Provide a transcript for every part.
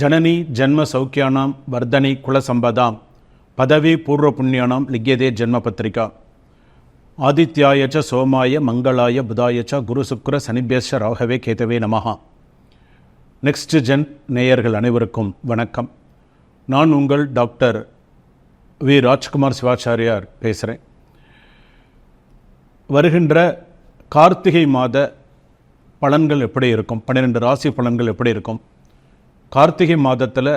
ஜனனி ஜன்ம சௌக்கியானாம் வர்தனி குலசம்பதாம் பதவி பூர்வ புண்ணியானாம் லிக்யதே ஜென்ம பத்திரிகா ஆதித்யாயச்ச சோமாய மங்களாய புதாயச்ச குரு சுக்ர சனிபேஷ ராகவே கேதவே நமஹா. நெக்ஸ்ட் ஜென் நேயர்கள் அனைவருக்கும் வணக்கம். நான் உங்கள் டாக்டர் வி ராஜ்குமார் சிவாச்சாரியார் பேசுகிறேன். வருகின்ற கார்த்திகை மாத பலன்கள் எப்படி இருக்கும், 12 ராசி பலன்கள் எப்படி இருக்கும், கார்த்திகை மாதத்தில்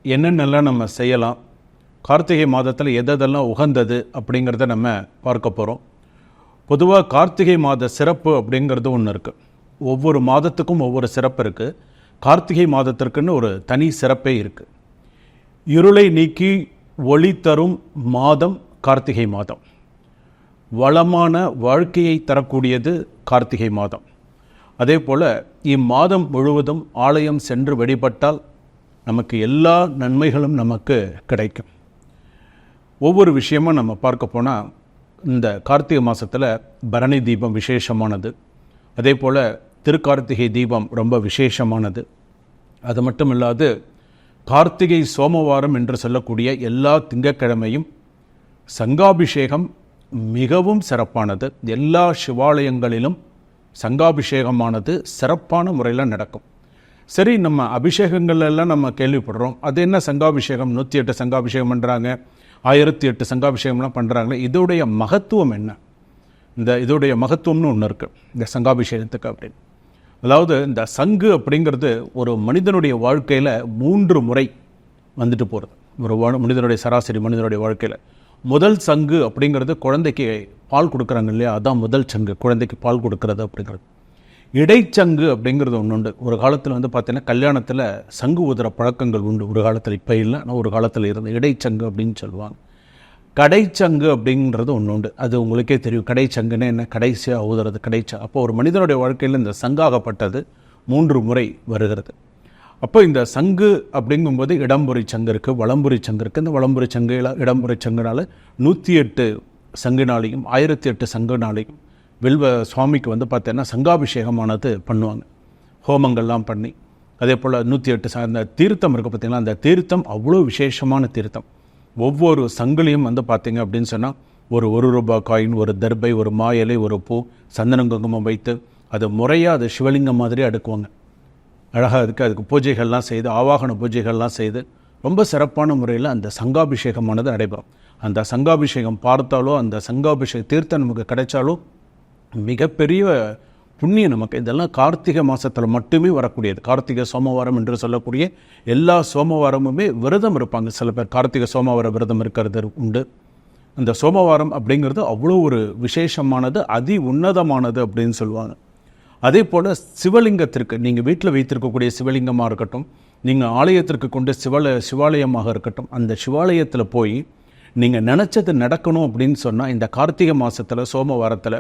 என்னென்னலாம் நம்ம செய்யலாம், கார்த்திகை மாதத்தில் எதெல்லாம் உகந்தது அப்படிங்கிறத நம்ம பார்க்க போகிறோம். பொதுவாக கார்த்திகை மாத சிறப்பு அப்படிங்கிறது ஒன்று இருக்குது. ஒவ்வொரு மாதத்துக்கும் ஒவ்வொரு சிறப்பு இருக்குது. கார்த்திகை மாதத்திற்குன்னு ஒரு தனி சிறப்பே இருக்குது. இருளை நீக்கி ஒளி தரும் மாதம் கார்த்திகை மாதம். வளமான வாழ்க்கையை தரக்கூடியது கார்த்திகை மாதம். அதே போல் இம்மாதம் முழுவதும் ஆலயம் சென்று வழிபட்டால் நமக்கு எல்லா நன்மைகளும் நமக்கு கிடைக்கும். ஒவ்வொரு விஷயமும் நம்ம பார்க்க போனால் இந்த கார்த்திகை மாதத்தில் பரணி தீபம் விசேஷமானது. அதே போல் திருக்கார்த்திகை தீபம் ரொம்ப விசேஷமானது. அது மட்டும் இல்லாது கார்த்திகை சோமவாரம் என்று சொல்லக்கூடிய எல்லா திங்கட்கிழமையும் சங்காபிஷேகம் மிகவும் சிறப்பானது. எல்லா சிவாலயங்களிலும் சங்காபிஷேகமானது சிறப்பான முறையில் நடக்கும். சரி, நம்ம அபிஷேகங்கள்லாம் நம்ம கேள்விப்படுறோம். அது என்ன சங்காபிஷேகம், 108 சங்காபிஷேகம் பண்ணுறாங்க, 1008 சங்காபிஷேகம்லாம் பண்ணுறாங்களே, இதோடைய மகத்துவம் என்ன? இதோடைய மகத்துவம்னு ஒன்று இருக்குது இந்த சங்காபிஷேகத்துக்கு அப்படின்னு. அதாவது இந்த சங்கு அப்படிங்கிறது ஒரு மனிதனுடைய வாழ்க்கையில் 3 முறை வந்துட்டு போகிறது. ஒரு மனிதனுடைய சராசரி மனிதனுடைய வாழ்க்கையில் முதல் சங்கு அப்படிங்கிறது குழந்தைக்கு பால் கொடுக்குறாங்க இல்லையா, அதான் முதல் சங்கு, குழந்தைக்கு பால் கொடுக்கறது அப்படிங்கிறது. இடைச்சங்கு அப்படிங்கிறது ஒன்று உண்டு. ஒரு காலத்தில் பார்த்தீங்கன்னா கல்யாணத்தில் சங்கு ஊதுற பழக்கங்கள் உண்டு. ஒரு காலத்தில், இப்போ இல்லை, ஆனால் ஒரு காலத்தில் இருந்து இடைச்சங்கு அப்படின்னு சொல்லுவாங்க. கடைச்சங்கு அப்படிங்கிறது ஒன்று உண்டு. அது உங்களுக்கே தெரியும். கடைச்சங்குன்னு என்ன, கடைசியாக ஊதுறது கடைச்சா. அப்போ ஒரு மனிதனுடைய வாழ்க்கையில் இந்த சங்காகப்பட்டது 3 முறை வருகிறது. அப்போ இந்த சங்கு அப்படிங்கும்போது இடம்புரி சங்கு இருக்குது, வலம்புரி சங்கு இருக்குது. இந்த வலம்புரி சங்கு இடம்புரி சங்குனால 108 சங்குனாலையும் 1008 சங்குனாலையும் வில்வ சுவாமிக்கு பார்த்தீங்கன்னா சங்காபிஷேகமானது பண்ணுவாங்க, ஹோமங்கள்லாம் பண்ணி. அதே போல் 108 அந்த தீர்த்தம் இருக்குது பார்த்திங்களா, அந்த தீர்த்தம் அவ்வளோ விசேஷமான தீர்த்தம். ஒவ்வொரு சங்குலையும் பார்த்திங்க அப்படின்னு சொன்னால் ஒரு ₹1 காயின், ஒரு தர்பை, ஒரு மாயிலை, ஒரு பூ, சந்தனம் குங்குமம் வைத்து அது முறையாக அது சிவலிங்கம் மாதிரி அடுக்குவாங்க. அழகாக இருக்குது. அதுக்கு பூஜைகள்லாம் செய்து, ஆவாகன பூஜைகள்லாம் செய்து ரொம்ப சிறப்பான முறையில் அந்த சங்காபிஷேகமானது நடைபெறும். அந்த சங்காபிஷேகம் பார்த்தாலோ, அந்த சங்காபிஷேக தீர்த்தம் நமக்கு கிடைச்சாலோ மிகப்பெரிய புண்ணியம் நமக்கு. இதெல்லாம் கார்த்திகை மாதத்தில் மட்டுமே வரக்கூடியது. கார்த்திகை சோமவாரம் என்று சொல்லக்கூடிய எல்லா சோமவாரமுமே விரதம் இருப்பாங்க. சில பேர் கார்த்திகை சோமவார விரதம் இருக்கிறது உண்டு. அந்த சோமவாரம் அப்படிங்கிறது அவ்வளோ ஒரு விசேஷமானது, அதி உன்னதமானது அப்படின்னு சொல்லுவாங்க. அதே போல் சிவலிங்கத்திற்கு, நீங்கள் வீட்டில் வைத்திருக்கக்கூடிய சிவலிங்கமாக இருக்கட்டும், நீங்கள் ஆலயத்திற்கு கொண்டு சிவாலயமாக இருக்கட்டும், அந்த சிவாலயத்தில் போய் நீங்கள் நினச்சது நடக்கணும் அப்படின்னு சொன்னால் இந்த கார்த்திகை மாதத்தில் சோமவாரத்தில்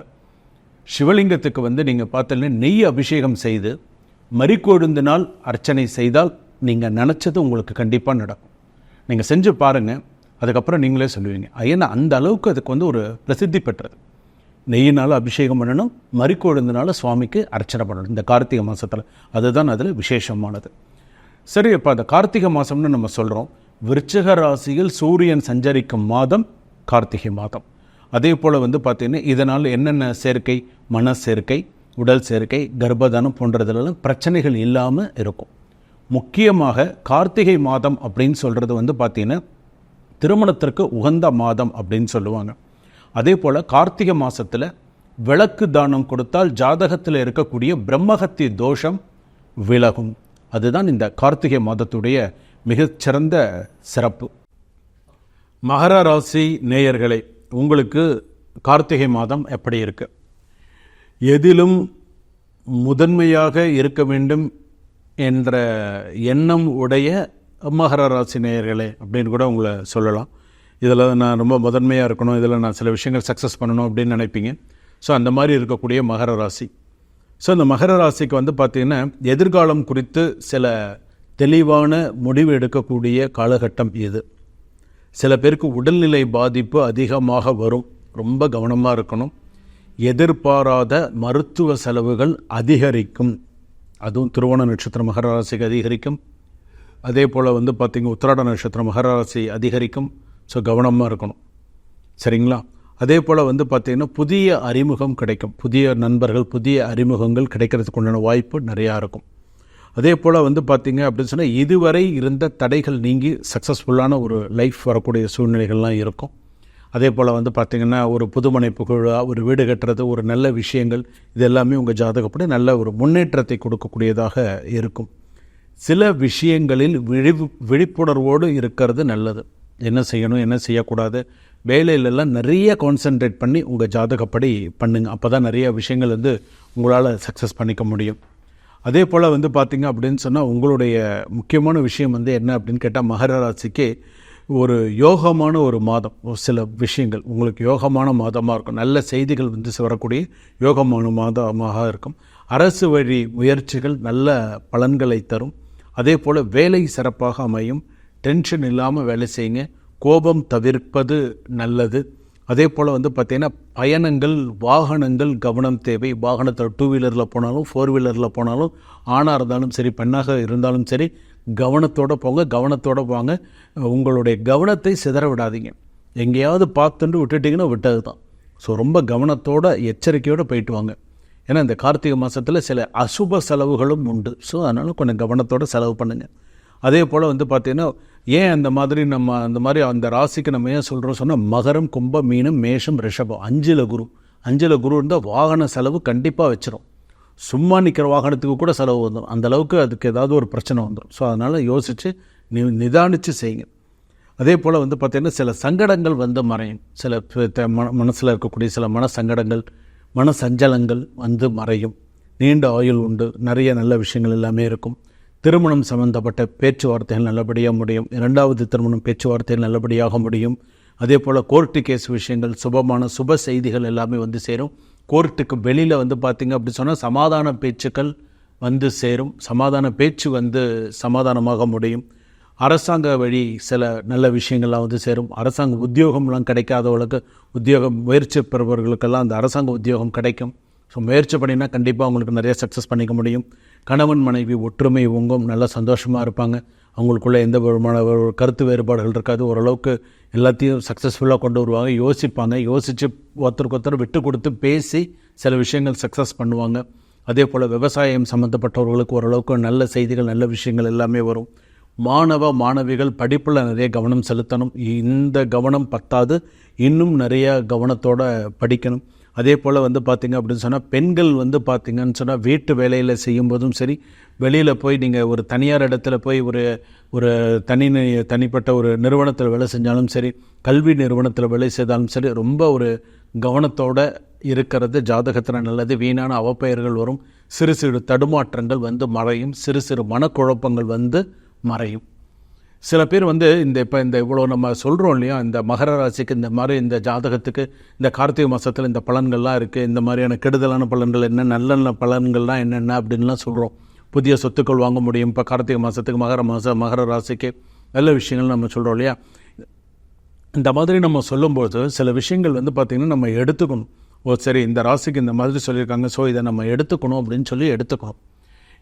சிவலிங்கத்துக்கு நீங்கள் பார்த்தீங்கன்னா நெய் அபிஷேகம் செய்து மறிக்கொழுந்தினால் அர்ச்சனை செய்தால் நீங்கள் நினச்சது உங்களுக்கு கண்டிப்பாக நடக்கும். நீங்கள் செஞ்சு பாருங்கள், அதுக்கப்புறம் நீங்களே சொல்லுவீங்க. ஏன்னா அந்த அளவுக்கு அதுக்கு ஒரு பிரசித்தி பெற்றது. நெய்யினால் அபிஷேகம் பண்ணணும், மறிக்கொழுந்தினால சுவாமிக்கு அர்ச்சனை பண்ணணும் இந்த கார்த்திகை மாதத்தில். அதுதான் அதில் விசேஷமானது. சரி, இப்போ அந்த கார்த்திகை மாதம்னு நம்ம சொல்கிறோம். விருச்சிக ராசியில் சூரியன் சஞ்சரிக்கும் மாதம் கார்த்திகை மாதம். அதே போல் பார்த்திங்கன்னா இதனால் என்னென்ன சேர்க்கை, மன சேர்க்கை, உடல் சேர்க்கை, கர்ப்பதானம் போன்றதுலாம் பிரச்சனைகள் இல்லாமல் இருக்கும். முக்கியமாக கார்த்திகை மாதம் அப்படின்னு சொல்கிறது பார்த்திங்கன்னா திருமணத்திற்கு உகந்த மாதம் அப்படின்னு சொல்லுவாங்க. அதே போல் கார்த்திகை மாதத்தில் விளக்கு தானம் கொடுத்தால் ஜாதகத்தில் இருக்கக்கூடிய பிரம்மஹத்தி தோஷம் விலகும். அதுதான் இந்த கார்த்திகை மாதத்துடைய மிகச்சிறந்த சிறப்பு. மகர ராசி நேயர்களே, உங்களுக்கு கார்த்திகை மாதம் எப்படி இருக்கு? எதிலும் முதன்மையாக இருக்க வேண்டும் என்ற எண்ணம் உடைய மகர ராசி நேயர்களே அப்படின்னு கூட உங்களை சொல்லலாம். இதில் நான் ரொம்ப முதன்மையாக இருக்கணும், இதில் நான் சில விஷயங்கள் சக்ஸஸ் பண்ணணும் அப்படின்னு நினைப்பீங்க. ஸோ அந்த மாதிரி இருக்கக்கூடிய மகர ராசி. ஸோ இந்த மகர ராசிக்கு பார்த்திங்கன்னா எதிர்காலம் குறித்து சில தெளிவான முடிவு எடுக்கக்கூடிய காலகட்டம் இது. சில பேருக்கு உடல்நிலை பாதிப்பு அதிகமாக வரும், ரொம்ப கவனமாக இருக்கணும். எதிர்பாராத மருத்துவ செலவுகள் அதிகரிக்கும். அதுவும் திருவோண நட்சத்திரம் மகர ராசிக்கு அதிகரிக்கும். அதே போல் வந்து பார்த்திங்க உத்திராட நட்சத்திரம் மகர ராசி அதிகரிக்கும். ஸோ கவனமாக இருக்கணும், சரிங்களா? அதே போல் வந்து பார்த்திங்கன்னா புதிய அறிமுகம் கிடைக்கும், புதிய நண்பர்கள் புதிய அறிமுகங்கள் கிடைக்கிறதுக்கு உண்டான வாய்ப்பு நிறையா இருக்கும். அதே போல் வந்து பார்த்திங்க அப்படின்னு சொன்னால் இதுவரை இருந்த தடைகள் நீங்கி சக்ஸஸ்ஃபுல்லான ஒரு லைஃப் வரக்கூடிய சூழ்நிலைகள்லாம் இருக்கும். அதே போல் வந்து பார்த்திங்கன்னா ஒரு புதுமனை புகழா, ஒரு வீடு கட்டுறது, ஒரு நல்ல விஷயங்கள், இது எல்லாமே உங்கள் ஜாதகப்படி நல்ல ஒரு முன்னேற்றத்தை கொடுக்கக்கூடியதாக இருக்கும். சில விஷயங்களில் விழிப்புணர்வோடு இருக்கிறது நல்லது. என்ன செய்யணும் என்ன செய்யக்கூடாது, வேலையிலெல்லாம் நிறைய கான்சென்ட்ரேட் பண்ணி உங்கள் ஜாதகப்படி பண்ணுங்க. அப்போ தான் நிறைய விஷயங்கள் வந்து உங்களால் சக்ஸஸ் பண்ணிக்க முடியும். அதே போல் வந்து பார்த்திங்க அப்படின்னு சொன்னால் உங்களுடைய முக்கியமான விஷயம் வந்து என்ன அப்படின்னு கேட்டால் மகர ராசிக்கு ஒரு யோகமான ஒரு மாதம். சில விஷயங்கள் உங்களுக்கு யோகமான மாதமாக இருக்கும், நல்ல செய்திகள் வந்து வரக்கூடிய யோகமான மாதமாக இருக்கும். அரசு வழி முயற்சிகள் நல்ல பலன்களை தரும். அதே போல் வேலை சிறப்பாக அமையும். டென்ஷன் இல்லாமல் வேலை செய்யுங்க, கோபம் தவிர்ப்பது நல்லது. அதே போல் வந்து பார்த்திங்கன்னா பயணங்கள் வாகனங்கள் கவனம் தேவை. வாகனத்தில் 2 வீலரில் போனாலும் 4 வீலரில் போனாலும் ஆணாக இருந்தாலும் சரி பெண்ணாக இருந்தாலும் சரி கவனத்தோடு போங்க, கவனத்தோடு வாங்க. உங்களுடைய கவனத்தை சிதற விடாதீங்க. எங்கேயாவது பார்த்துட்டு விட்டுட்டிங்கன்னா விட்டது தான். ஸோ ரொம்ப கவனத்தோடு எச்சரிக்கையோடு போயிட்டு வாங்க. ஏன்னா இந்த கார்த்திகை மாதத்தில் சில அசுப செலவுகளும் உண்டு. ஸோ அதனால் கொஞ்சம் கவனத்தோடு செலவு பண்ணுங்கள். அதே போல் வந்து பார்த்திங்கன்னா ஏன் அந்த மாதிரி அந்த ராசிக்கு நம்ம ஏன் சொல்கிறோம் சொன்னால் மகரம் கும்பம் மீனம் மேஷம் ரிஷபம் 5ல் குரு இருந்தால் வாகன செலவு கண்டிப்பாக வச்சிரும். சும்மா நிற்கிற வாகனத்துக்கு கூட செலவு வந்துடும். அந்தளவுக்கு அதுக்கு ஏதாவது ஒரு பிரச்சனை வந்துடும். ஸோ அதனால் யோசித்து நிதானித்து செய்யுங்க. அதே போல் வந்து பார்த்திங்கன்னா சில சங்கடங்கள் வந்து மறையும். சில மனசில் இருக்கக்கூடிய சில சங்கடங்கள் சஞ்சலங்கள் வந்து மறையும். நீண்ட ஆயுள் உண்டு, நிறைய நல்ல விஷயங்கள் எல்லாமே இருக்கும். திருமணம் சம்பந்தப்பட்ட பேச்சுவார்த்தைகள் நல்லபடியாக முடியும். 2வது திருமணம் பேச்சுவார்த்தைகள் நல்லபடியாக முடியும். அதே போல் கோர்ட்டு கேஸ் விஷயங்கள் சுபமான சுப செய்திகள் எல்லாமே வந்து சேரும். கோர்ட்டுக்கு வெளியில் வந்து பார்த்திங்க அப்படி சொன்னால் சமாதான பேச்சுக்கள் வந்து சேரும். சமாதான பேச்சு வந்து சமாதானமாக முடியும். அரசாங்க வழி சில நல்ல விஷயங்கள்லாம் வந்து சேரும். அரசாங்க உத்தியோகம்லாம் கிடைக்காதவர்களுக்கு உத்தியோகம் முயற்சி பெறுபவர்களுக்கெல்லாம் அந்த அரசாங்க உத்தியோகம் கிடைக்கும். ஸோ முயற்சி பண்ணினா கண்டிப்பாக அவங்களுக்கு நிறைய சக்ஸஸ் பண்ணிக்க முடியும். கணவன் மனைவி ஒற்றுமை உங்கும், நல்லா சந்தோஷமாக இருப்பாங்க. அவங்களுக்குள்ளே எந்த விதமான கருத்து வேறுபாடுகள் இருக்காது. ஓரளவுக்கு எல்லாத்தையும் சக்ஸஸ்ஃபுல்லாக கொண்டு வருவாங்க. யோசித்து ஒருத்தருக்கு விட்டு கொடுத்து பேசி சில விஷயங்கள் சக்ஸஸ் பண்ணுவாங்க. அதே போல் விவசாயம் சம்மந்தப்பட்டவர்களுக்கு ஓரளவுக்கு நல்ல செய்திகள் நல்ல விஷயங்கள் எல்லாமே வரும். மாணவிகள் படிப்பில் நிறைய கவனம் செலுத்தணும். இந்த கவனம் பத்தாது, இன்னும் நிறைய கவனத்தோடு படிக்கணும். அதே போல் வந்து பார்த்திங்க அப்படின்னு சொன்னால் பெண்கள் வந்து பார்த்திங்கன்னு சொன்னால் வீட்டு வேலையில் செய்யும்போதும் சரி, வெளியில் போய் நீங்கள் ஒரு தனியார் இடத்துல போய் ஒரு தனிப்பட்ட ஒரு நிறுவனத்தில் வேலை செஞ்சாலும் சரி, கல்வி நிறுவனத்தில் வேலை செய்தாலும் சரி, ரொம்ப ஒரு கவனத்தோடு இருக்கிறது ஜாதகத்தில் நல்லது. வீணான அவப்பெயர்கள் வரும், சிறு தடுமாற்றங்கள் வந்து மறையும், சிறு மனக்குழப்பங்கள் வந்து மறையும். சில பேர் வந்து இந்த இவ்வளோ நம்ம சொல்கிறோம் இல்லையா, இந்த மகர ராசிக்கு இந்த மாதிரி இந்த ஜாதகத்துக்கு இந்த கார்த்திகை மாதத்தில் இந்த பலன்கள்லாம் இருக்குது, இந்த மாதிரியான கெடுதலான பலன்கள் என்ன, நல்ல பலன்கள்லாம் என்னென்ன அப்படின்லாம் சொல்கிறோம். புதிய சொத்துக்கள் வாங்க முடியும். இப்போ கார்த்திகை மாதத்துக்கு மகர ராசிக்கு நல்ல விஷயங்கள் நம்ம சொல்கிறோம் இல்லையா. இந்த மாதிரி நம்ம சொல்லும்போது சில விஷயங்கள் வந்து பார்த்திங்கன்னா நம்ம எடுத்துக்கணும். சரி இந்த ராசிக்கு இந்த மாதிரி சொல்லியிருக்காங்க, ஸோ இதை நம்ம எடுத்துக்கணும் அப்படின்னு சொல்லி எடுத்துக்கணும்.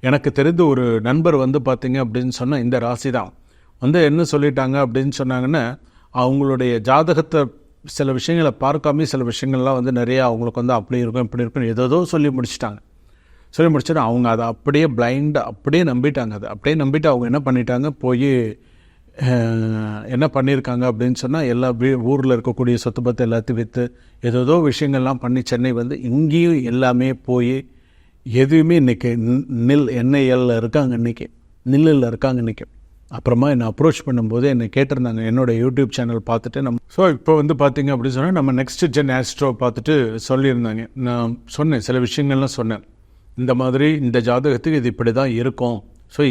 எனக்கு தெரிந்த ஒரு நண்பர் வந்து பார்த்திங்க அப்படின்னு சொன்னால் இந்த ராசி தான் வந்து என்ன சொல்லிட்டாங்க அப்படின்னு சொன்னாங்கன்னா, அவங்களுடைய ஜாதகத்தை சில விஷயங்களை பார்க்காம சில விஷயங்கள்லாம் வந்து நிறையா அவங்களுக்கு வந்து அப்படி இருக்கும் இப்படி இருக்கும் ஏதோ சொல்லி முடிச்சுட்டு அவங்க அதை அப்படியே பிளைண்டாக அப்படியே நம்பிட்டாங்க. அதை அப்படியே நம்பிட்டு அவங்க என்ன பண்ணிட்டாங்க, போய் என்ன பண்ணியிருக்காங்க அப்படின்னு சொன்னால் எல்லா ஊரில் இருக்கக்கூடிய சொத்து பத்து எல்லாத்தையும் விற்று ஏதோ விஷயங்கள்லாம் பண்ணி சென்னை வந்து இங்கேயும் எல்லாமே போய் எதுவுமே இன்றைக்கி என்ஐஎல்ல இருக்காங்க, இன்றைக்கி நில்லில் இருக்காங்க. இன்றைக்கி அப்புறமா என்னை அப்ரோச் பண்ணும்போது என்னை கேட்டிருந்தாங்க என்னோடய யூடியூப் சேனல் பார்த்துட்டு. ஸோ இப்போ வந்து பார்த்திங்க அப்படின்னு சொன்னால் நம்ம நெக்ஸ்ட் ஜென் ஆஸ்ட்ரோ பார்த்துட்டு சொல்லியிருந்தாங்க. நான் சொன்னேன், சில விஷயங்கள்லாம் சொன்னேன். இந்த மாதிரி இந்த ஜாதகத்துக்கு இது இப்படி தான் இருக்கும், ஸோ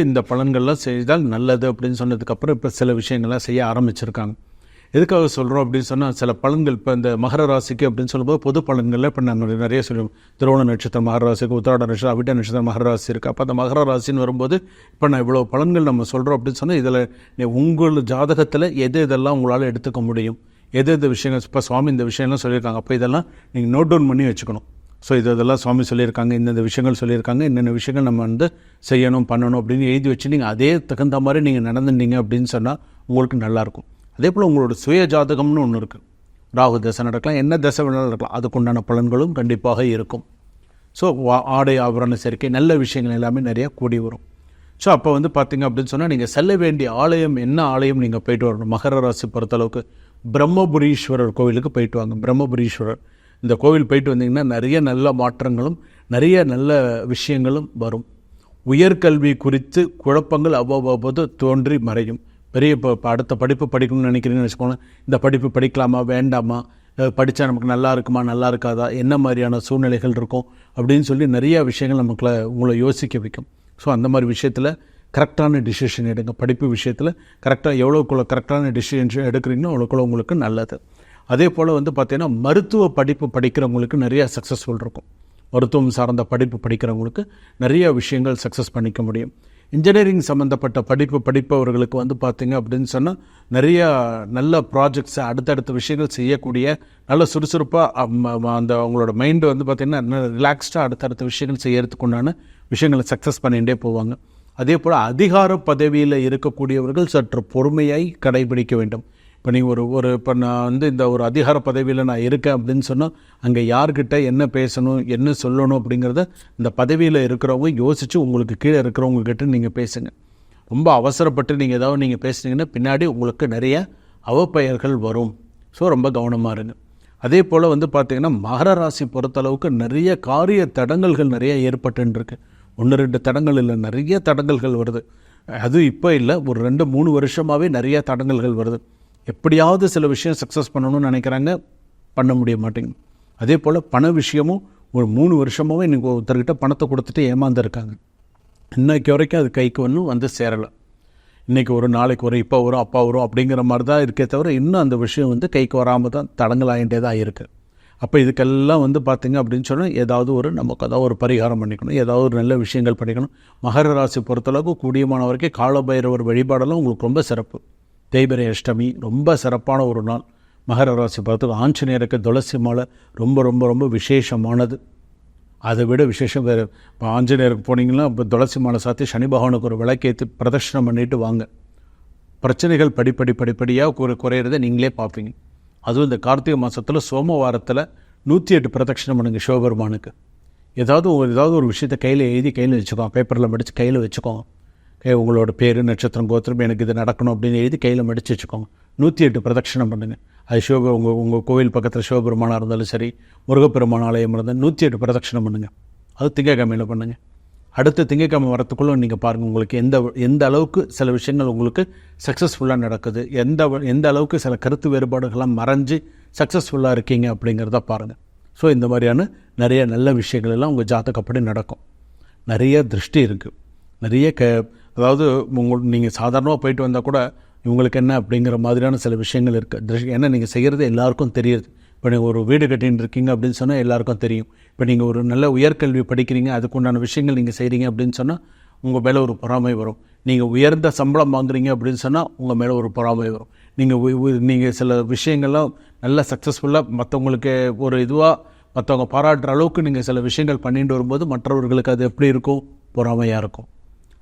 இந்த பலன்கள்லாம் செய்தால் நல்லது அப்படின்னு சொன்னதுக்கப்புறம் இப்போ சில விஷயங்கள்லாம் செய்ய ஆரம்பிச்சிருக்காங்க. எதுக்காக சொல்கிறோம் அப்படின்னு சொன்னால் சில பலன்கள் இப்போ இந்த மகர ராசிக்கு அப்படின்னு சொல்லும்போது பொது பலன்களில் இப்போ நான் நிறைய சொல்லுவோம். திருவோண நட்சத்திரம் மகர ராசிக்கு, உத்திராட நட்சத்திரம் அவிட்ட நட்சத்திரம் மகர ராசி இருக்குது. அப்போ அந்த மகர ராசின்னு வரும்போது இப்போ நான் இவ்வளோ பலன்கள் நம்ம சொல்கிறோம் அப்படின்னு சொன்னால் இதில் உங்கள் ஜாதகத்தில் இதெல்லாம் உங்களால் எடுத்துக்க முடியும், எது விஷயங்கள் இப்போ சுவாமி இந்த விஷயம்லாம் சொல்லியிருக்காங்க. அப்போ இதெல்லாம் நீங்கள் நோட் டவுன் பண்ணி வச்சுக்கணும். ஸோ இதெல்லாம் சுவாமி சொல்லியிருக்காங்க, இந்தந்த விஷயங்கள் சொல்லியிருக்காங்க, என்னென்ன விஷயங்கள் நம்ம வந்து செய்யணும் பண்ணணும் அப்படின்னு எழுதி வச்சு நீங்கள் அதே தகுந்த மாதிரி நீங்கள் நடந்துட்டீங்க அப்படின்னு சொன்னால் உங்களுக்கு நல்லாயிருக்கும். அதே போல் உங்களோட சுய ஜாதகம்னு ஒன்று இருக்குது. ராகு தசை நடக்கலாம், என்ன தசை வேணாலும் நடக்கலாம், அதுக்குண்டான பலன்களும் கண்டிப்பாக இருக்கும். ஸோ ஆடை ஆபரண சேர்க்கை நல்ல விஷயங்கள் எல்லாமே நிறையா கூடி வரும். ஸோ அப்போ வந்து பார்த்திங்க அப்படின்னு சொன்னால் நீங்கள் செல்ல வேண்டிய ஆலயம் என்ன ஆலயம் நீங்கள் போயிட்டு வரணும். மகர ராசி பொறுத்தளவுக்கு பிரம்மபுரீஸ்வரர் கோவிலுக்கு போயிட்டு வாங்க. பிரம்மபுரீஸ்வரர் இந்த கோவில் போயிட்டு வந்தீங்கன்னா நிறைய நல்ல மாற்றங்களும் நிறைய நல்ல விஷயங்களும் வரும். உயர்கல்வி குறித்து குழப்பங்கள் அவ்வப்போது தோன்றி மறையும். பெரிய இப்போ அடுத்த படிப்பு படிக்கணும்னு நினைக்கிறீங்கன்னு வச்சுக்கோங்க, இந்த படிப்பு படிக்கலாமா வேண்டாமா, படித்தா நமக்கு நல்லா இருக்குமா நல்லா இருக்காதா, என்ன மாதிரியான சூழ்நிலைகள் இருக்கும் அப்படின்னு சொல்லி நிறைய விஷயங்கள் உங்களை யோசிக்க வைக்கும். ஸோ அந்த மாதிரி விஷயத்தில் கரெக்டான டிசிஷன் எடுங்க. படிப்பு விஷயத்தில் கரெக்டாக எவ்வளோக்குள்ள கரெக்டான டிசிஷன் எடுக்கிறீங்களோ அவ்வளோக்குள்ள உங்களுக்கு நல்லது. அதே போல் வந்து பார்த்திங்கன்னா மருத்துவ படிப்பு படிக்கிறவங்களுக்கு நிறையா சக்ஸஸ்ஃபுல் இருக்கும். மருத்துவம் சார்ந்த படிப்பு படிக்கிறவங்களுக்கு நிறைய விஷயங்கள் சக்ஸஸ் பண்ணிக்க முடியும். இன்ஜினியரிங் சம்மந்தப்பட்ட படிப்பு படிப்பவர்களுக்கு வந்து பார்த்திங்க அப்படின்னு சொன்னால் நிறையா நல்ல ப்ராஜெக்ட்ஸை அடுத்தடுத்த விஷயங்கள் செய்யக்கூடிய நல்ல சுறுசுறுப்பாக அந்த அவங்களோட மைண்டு வந்து பார்த்திங்கன்னா ரிலாக்ஸ்டாக அடுத்தடுத்த விஷயங்கள் செய்யறதுக்கு உண்டான விஷயங்களை சக்ஸஸ் பண்ணிகிட்டே போவாங்க. அதே போல் அதிகார பதவியில் இருக்கக்கூடியவர்கள் சற்று பொறுமையாய் கடைபிடிக்க வேண்டும். இப்போ நீங்கள் இப்போ நான் வந்து இந்த ஒரு அதிகார பதவியில் நான் இருக்கேன் அப்படின்னு சொன்னால் அங்கே யார்கிட்ட என்ன பேசணும் என்ன சொல்லணும் அப்படிங்கிறத இந்த பதவியில் இருக்கிறவங்க யோசித்து உங்களுக்கு கீழே இருக்கிறவங்கக்கிட்ட நீங்கள் பேசுங்க. ரொம்ப அவசரப்பட்டு நீங்கள் ஏதாவது நீங்கள் பேசுனீங்கன்னா பின்னாடி உங்களுக்கு நிறைய அவப்பெயர்கள் வரும். ஸோ ரொம்ப கவனமாக இருங்க. அதே போல் வந்து பார்த்திங்கன்னா மகர ராசி பொறுத்தளவுக்கு நிறைய காரிய தடங்கல்கள் நிறைய ஏற்பட்டுருக்கு. 1-2 தடங்கள் இல்லை, நிறைய தடங்கல்கள் வருது. அது இப்போ இல்லை, ஒரு 2-3 வருஷமாகவே நிறைய தடங்கல்கள் வருது. எப்படியாவது சில விஷயம் சக்ஸஸ் பண்ணணும்னு நினைக்கிறாங்க, பண்ண முடிய மாட்டேங்குது. அதே போல் பண விஷயமும் ஒரு 3 வருஷமாகவே இன்றைக்கி ஒருத்தர்கிட்ட பணத்தை கொடுத்துட்டு ஏமாந்துருக்காங்க. இன்றைக்கு வரைக்கும் அது கைக்கு வந்து சேரலை. இன்றைக்கி ஒரு நாளைக்கு ஒரு இப்போ வரும் அப்பா வரும் அப்படிங்கிற மாதிரி தான் இருக்கே தவிர இன்னும் அந்த விஷயம் வந்து கைக்கு வராமல் தான் தடங்கலாகிட்டே தான் இருக்குது. அப்போ இதுக்கெல்லாம் வந்து பார்த்திங்க அப்படின்னு சொன்னால் ஏதாவது நமக்கு ஏதாவது ஒரு பரிகாரம் பண்ணிக்கணும், ஏதாவது ஒரு நல்ல விஷயங்கள் பண்ணிக்கணும். மகர ராசி பொறுத்தளவுக்கு கூடியமான வரைக்கும் காலபைரவர் வழிபாடெல்லாம் உங்களுக்கு ரொம்ப சிறப்பு. தேய்பிரை அஷ்டமி ரொம்ப சிறப்பான ஒரு நாள். மகர ராசி பொறுத்தவரைக்கும் ஆஞ்சநேயருக்கு துளசி மாலை ரொம்ப ரொம்ப ரொம்ப விசேஷமானது. அதை விட விசேஷம் வேறு. இப்போ ஆஞ்சநேயருக்கு போனீங்கன்னா இப்போ துளசி மாலை சாத்தி சனி பகவானுக்கு ஒரு விளக்கேற்றி பிரதட்சணம் பண்ணிவிட்டு வாங்க. பிரச்சனைகள் படிப்படியாக குறையிறதை நீங்களே பார்ப்பீங்க. அதுவும் இந்த கார்த்திகை மாதத்தில் சோமவாரத்தில் 108 பிரதட்சணம் பண்ணுங்க சிவபெருமானுக்கு. ஏதாவது ஒரு விஷயத்தை கையில் எழுதி கையில் வச்சுக்கோங்க, பேப்பரில் மடித்து கையில் வச்சுக்கோங்க. உங்களோட பேர் நட்சத்திரம் கோத்திரம் எனக்கு இது நடக்கணும் அப்படின்னு எழுதி கையில் மடித்து வச்சுக்கோங்க. 108 பிரதட்சணம் பண்ணுங்கள். அது உங்கள் கோவில் பக்கத்தில் சிவபெருமானாக இருந்தாலும் சரி, முருகப்பெருமான ஆலயம் இருந்தால் 108 பிரதட்சணம் பண்ணுங்கள். அது திங்கக்கிழமையில் பண்ணுங்கள். அடுத்த திங்கக்கிழமை வரத்துக்குள்ளே நீங்கள் பாருங்கள் உங்களுக்கு எந்த அளவுக்கு சில விஷயங்கள் உங்களுக்கு சக்ஸஸ்ஃபுல்லாக நடக்குது, எந்த அளவுக்கு சில கருத்து வேறுபாடுகள்லாம் மறைஞ்சு சக்ஸஸ்ஃபுல்லாக இருக்கீங்க அப்படிங்கிறத பாருங்கள். ஸோ இந்த மாதிரியான நிறைய நல்ல விஷயங்கள் எல்லாம் உங்கள் ஜாதகப்படி நடக்கும். நிறைய திருஷ்டி இருக்குது, நிறைய அதாவது நீங்கள் சாதாரணமாக போயிட்டு வந்தால் கூட இவங்களுக்கு என்ன அப்படிங்கிற மாதிரியான சில விஷயங்கள் இருக்குது. ஏன்னா நீங்கள் செய்கிறது எல்லாருக்கும் தெரியுது. இப்போ நீங்கள் ஒரு வீடு கட்டின்னு இருக்கீங்க அப்படின்னு சொன்னால் எல்லாருக்கும் தெரியும். இப்போ நீங்கள் ஒரு நல்ல உயர்கல்வி படிக்கிறீங்க, அதுக்குண்டான விஷயங்கள் நீங்கள் செய்கிறீங்க அப்படின்னு சொன்னால் உங்கள் மேலே ஒரு பொறாமை வரும். நீங்கள் உயர்ந்த சம்பளம் வாங்குறீங்க அப்படின்னு சொன்னால் உங்கள் மேலே ஒரு பொறாமை வரும். நீங்கள் சில விஷயங்கள்லாம் நல்ல சக்ஸஸ்ஃபுல்லாக மற்றவங்களுக்கு ஒரு இதுவாக மற்றவங்க பாராட்டுற அளவுக்கு நீங்கள் சில விஷயங்கள் பண்ணிட்டு வரும்போது மற்றவர்களுக்கு அது எப்படி இருக்கும், பொறாமையாக இருக்கும்.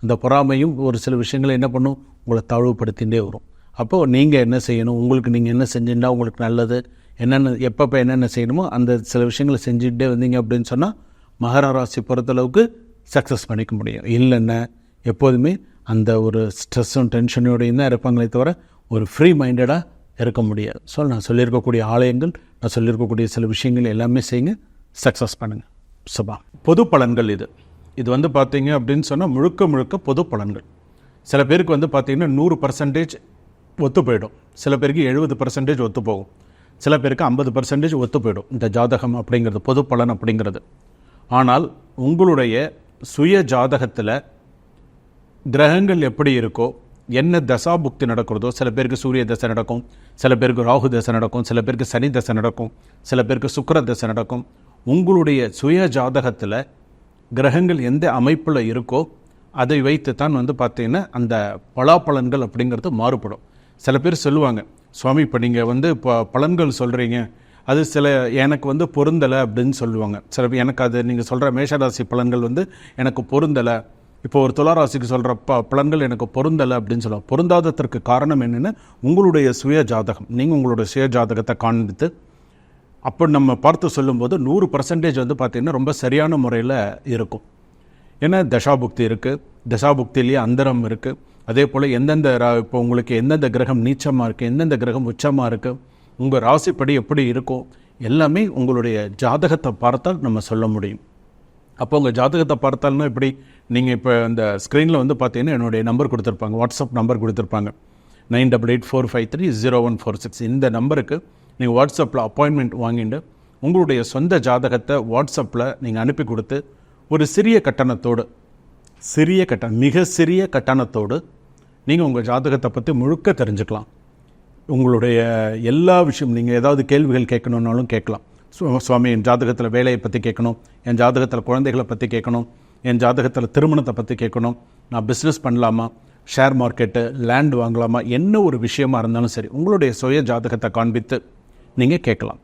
அந்த பொறாமையும் ஒரு சில விஷயங்களை என்ன பண்ணும், உங்களை தாழ்வுபடுத்திகிட்டே வரும். அப்போது நீங்கள் என்ன செய்யணும், உங்களுக்கு நீங்கள் என்ன செஞ்சுட்டா உங்களுக்கு நல்லது, எப்பப்போ என்னென்ன செய்யணுமோ அந்த சில விஷயங்களை செஞ்சுக்கிட்டே வந்தீங்க அப்படின்னு சொன்னால் மகர ராசி பொறுத்தளவுக்கு சக்ஸஸ் பண்ணிக்க முடியும். இல்லைன்னா எப்போதுமே அந்த ஒரு ஸ்ட்ரெஸ்ஸும் டென்ஷனோடையும் தான் இருப்பாங்களே தவிர ஒரு ஃப்ரீ மைண்டடாக இருக்க முடியாது. ஸோ நான் சொல்லியிருக்கக்கூடிய ஆலயங்கள், நான் சொல்லியிருக்கக்கூடிய சில விஷயங்கள் எல்லாமே செய்யுங்க, சக்ஸஸ் பண்ணுங்கள். சுபா பொது பலன்கள் இது வந்து பார்த்தீங்க அப்படின்னு சொன்னால் முழுக்க பொது பலன்கள். சில பேருக்கு வந்து பார்த்திங்கன்னா 100% ஒத்து போயிடும், சில பேருக்கு 70% ஒத்து போகும், சில பேருக்கு 50% ஒத்து போயிடும் இந்த ஜாதகம் அப்படிங்கிறது, பொது பலன் அப்படிங்கிறது. ஆனால் உங்களுடைய சுய ஜாதகத்தில் கிரகங்கள் எப்படி இருக்கோ, என்ன தசாபுக்தி நடக்கிறதோ, சில பேருக்கு சூரிய தசை நடக்கும், சில பேருக்கு ராகு தசை நடக்கும், சில பேருக்கு சனி தசை நடக்கும், சில பேருக்கு சுக்கிர தசை நடக்கும். உங்களுடைய சுய ஜாதகத்தில் கிரகங்கள் எந்த அமைப்பில் இருக்கோ அதை வைத்து தான் வந்து பார்த்திங்கன்னா அந்த பலாப்பலன்கள் அப்படிங்கிறது மாறுபடும். சில பேர் சொல்லுவாங்க, சுவாமி இப்போ நீங்கள் வந்து இப்போ பலன்கள் சொல்கிறீங்க, அது சில எனக்கு வந்து பொருந்தலை அப்படின்னு சொல்லுவாங்க. சில பேர் எனக்கு அது நீங்கள் சொல்கிற மேஷராசி பலன்கள் வந்து எனக்கு பொருந்தலை, இப்போ ஒரு துளாராசிக்கு சொல்கிற பலன்கள் எனக்கு பொருந்தலை அப்படின்னு சொல்லுவாங்க. பொருந்தாததற்கு காரணம் என்னென்னு உங்களுடைய சுய ஜாதகம், நீங்கள் உங்களுடைய சுய ஜாதகத்தை காண்பித்து அப்போ நம்ம பார்த்து சொல்லும்போது 100% வந்து பார்த்திங்கன்னா ரொம்ப சரியான முறையில் இருக்கும். ஏன்னா தசாபுக்தி இருக்குது, தசாபுக்திலேயே அந்தரம் இருக்குது. அதே போல் எந்தெந்த இப்போ உங்களுக்கு எந்தெந்த கிரகம் நீச்சமாக இருக்குது, எந்தெந்த கிரகம் உச்சமாக இருக்குது, உங்கள் ராசிப்படி எப்படி இருக்கும், எல்லாமே உங்களுடைய ஜாதகத்தை பார்த்தால் நம்ம சொல்ல முடியும். அப்போ உங்கள் ஜாதகத்தை பார்த்தால்னா எப்படி, நீங்கள் இப்போ இந்த ஸ்க்ரீனில் வந்து பார்த்தீங்கன்னா என்னுடைய நம்பர் கொடுத்துருப்பாங்க, வாட்ஸ்அப் நம்பர் கொடுத்துருப்பாங்க 9884530146. இந்த நம்பருக்கு நீங்கள் வாட்ஸ்அப்பில் அப்பாயின்மெண்ட் வாங்கிட்டு உங்களுடைய சொந்த ஜாதகத்தை வாட்ஸ்அப்பில் நீங்கள் அனுப்பி கொடுத்து ஒரு சிறிய கட்டணத்தோடு, மிக சிறிய கட்டணத்தோடு நீங்கள் உங்கள் ஜாதகத்தை பற்றி முழுக்க தெரிஞ்சுக்கலாம். உங்களுடைய எல்லா விஷயம், நீங்கள் ஏதாவது கேள்விகள் கேட்கணுன்னாலும் கேட்கலாம். சுவாமி என் ஜாதகத்தில் வேலையை பற்றி கேட்கணும், என் ஜாதகத்தில் குழந்தைகளை பற்றி கேட்கணும், என் ஜாதகத்தில் திருமணத்தை பற்றி கேட்கணும், நான் பிஸ்னஸ் பண்ணலாமா, ஷேர் மார்க்கெட்டு, லேண்ட் வாங்கலாமா, என்ன ஒரு விஷயமா இருந்தாலும் சரி உங்களுடைய சுய ஜாதகத்தை காண்பித்து நீங்கள் கேட்கலாம்.